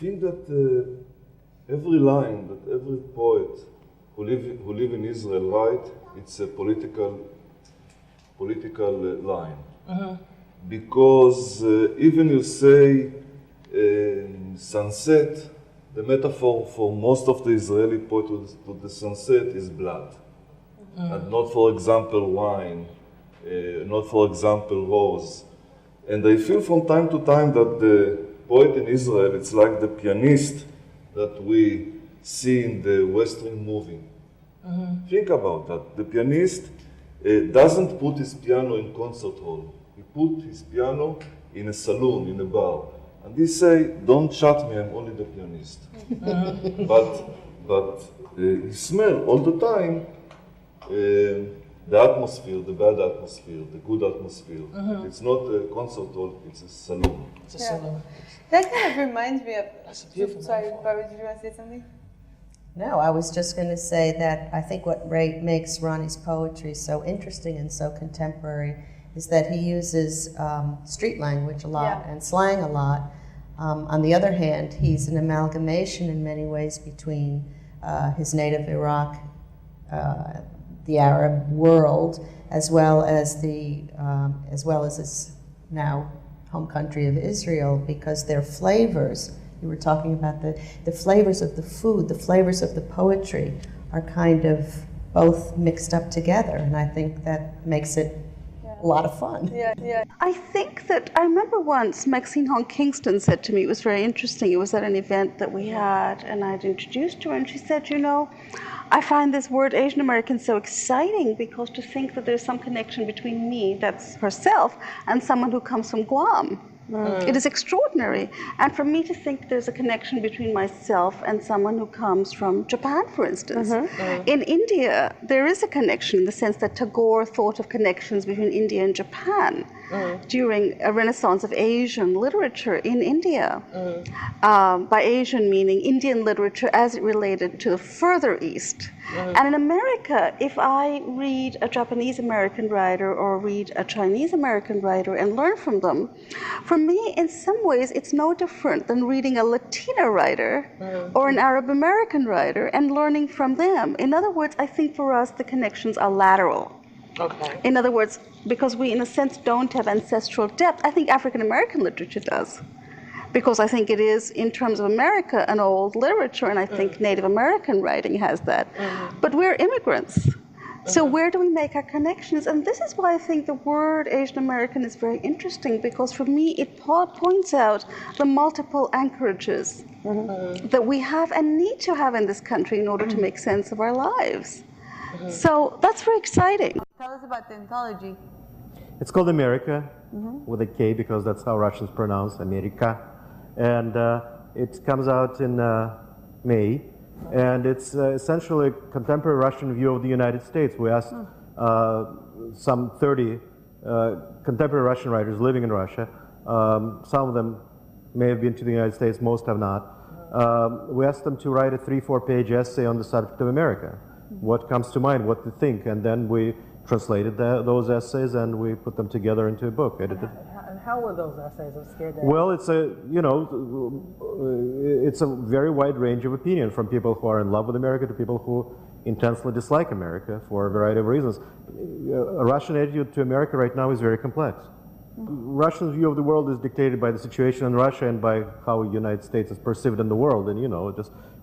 think that every line that every poet who live in Israel write, it's a political line. Because even you say sunset, the metaphor for most of the Israeli poets to the sunset is blood. And not, for example, wine, not, for example, rose. And I feel from time to time that the poet in Israel, it's like the pianist that we see in the Western movie. Think about that. The pianist doesn't put his piano in concert hall. He put his piano in a saloon, in a bar. And he say, don't shut me, I'm only the pianist. But he smell all the time the atmosphere, the bad atmosphere, the good atmosphere. It's not a concert hall, it's a saloon. It's a saloon. That kind of reminds me of... That's a beautiful Sorry, metaphor. Barbara, did you want to say something? No, I was just going to say that I think what makes Ronnie's poetry so interesting and so contemporary is that he uses street language a lot and slang a lot. On the other hand, he's an amalgamation in many ways between his native Iraq, the Arab world, as well as his now home country of Israel, because their flavors, you were talking about the flavors of the food, the flavors of the poetry are kind of both mixed up together, and I think that makes it a lot of fun. I think that, I remember once Maxine Hong Kingston said to me, it was very interesting, it was at an event that we had, and I'd introduced her, and she said, you know, I find this word Asian American so exciting because to think that there's some connection between me, that's herself, and someone who comes from Guam. It is extraordinary. And for me to think there's a connection between myself and someone who comes from Japan, for instance. In India, there is a connection in the sense that Tagore thought of connections between India and Japan during a renaissance of Asian literature in India. By Asian meaning Indian literature as it related to the further east. And in America, if I read a Japanese American writer or read a Chinese American writer and learn from them, for me, in some ways, it's no different than reading a Latina writer or an Arab American writer and learning from them. In other words, I think for us, the connections are lateral. Okay. In other words, because we, in a sense, don't have ancestral depth, I think African American literature does. Because I think it is, in terms of America, an old literature, and I think Native American writing has that. But we're immigrants. So where do we make our connections? And this is why I think the word Asian American is very interesting, because for me it points out the multiple anchorages that we have and need to have in this country in order to make sense of our lives. So that's very exciting. Tell us about the anthology. It's called America, with a K, because that's how Russians pronounce America. And it comes out in May. And it's essentially a contemporary Russian view of the United States. We asked some 30 contemporary Russian writers living in Russia. Some of them may have been to the United States, most have not. We asked them to write a 3-4 page essay on the subject of America. What comes to mind, what to think, and then we translated those essays and we put them together into a book, edited. And how were those essays? I'm scared to ask. Well, it's a very wide range of opinion, from people who are in love with America to people who intensely dislike America for a variety of reasons. A Russian attitude to America right now is very complex. Russia's view of the world is dictated by the situation in Russia and by how the United States is perceived in the world, and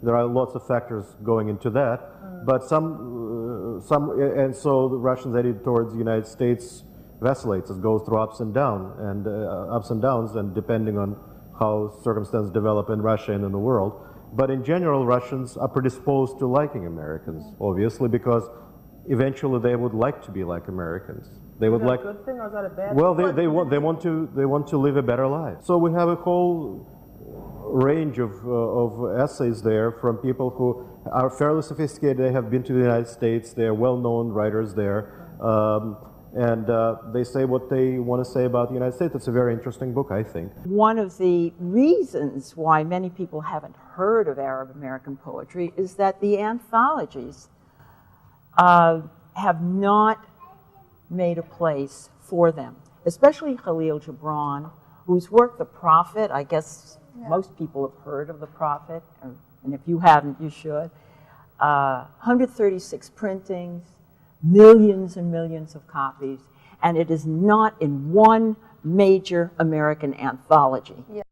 there are lots of factors going into that. But and so the Russians' attitude towards the United States vacillates. It goes through ups and downs, and depending on how circumstances develop in Russia and in the world. But in general, Russians are predisposed to liking Americans, obviously, because eventually they would like to be like Americans. They would like. Is that a good thing or is that a bad thing? Well, they want to live a better life. So we have a whole range of essays there from people who are fairly sophisticated. They have been to the United States. They are well-known writers there. And they say what they want to say about the United States. It's a very interesting book, I think. One of the reasons why many people haven't heard of Arab American poetry is that the anthologies have not made a place for them, especially Khalil Gibran, whose work, The Prophet, I guess Most people have heard of the prophet, and if you haven't, you should. 136 printings, millions and millions of copies, and it is not in one major American anthology. Yeah.